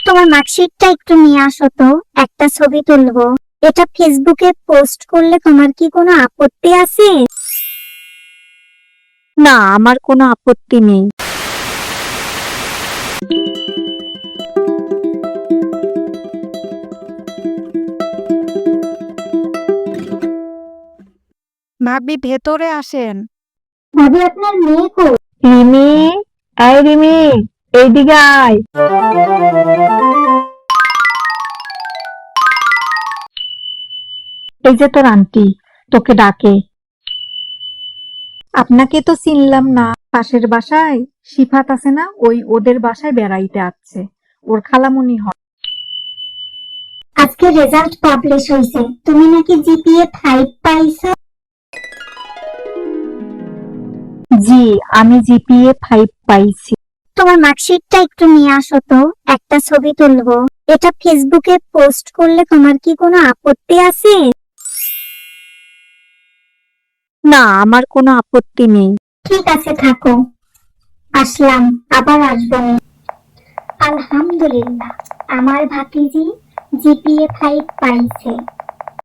তোমার মার্কশিটটা একটু নিয়ে আসো তো, একটা ছবি তুলবো। এটা ফেসবুকে পোস্ট করলে তোমার কি কোনো আপত্তি আছে? না, আমার কোনো আপত্তি নেই। ভাবি ভেতরে আসেন। ভাবি আপনার মেয়ে কই? রিমি, এই রিমি, এইদিকে আয়। এই যে তোর আন্টি তোকে ডাকে। আপনাকে তো চিনলাম না। পাশের বাসায় সিফাত আছে না, ওদের বাসায় বেড়াইতে আসছে। ওর খালামণি হয়। আজকে রেজাল্ট পাবলিশ হয়েছে, তুমি নাকি জিপিএ 5 পাইছো। জি, আমি জিপিএ 5 পাইছি। তোমার মার্কশিটটা একটু নিয়ে আসো তো, একটা ছবি তুলবো। এটা ফেসবুকে পোস্ট করলে তোমার কি কোনো আপত্তি আছে? না, আমার কোনো আপত্তি নেই। ঠিক আছে, থাকো, আসলাম, আবার আসবো নি। আলহামদুলিল্লাহ, আমার ভাতিজি জিপিএ 5 পাইছে।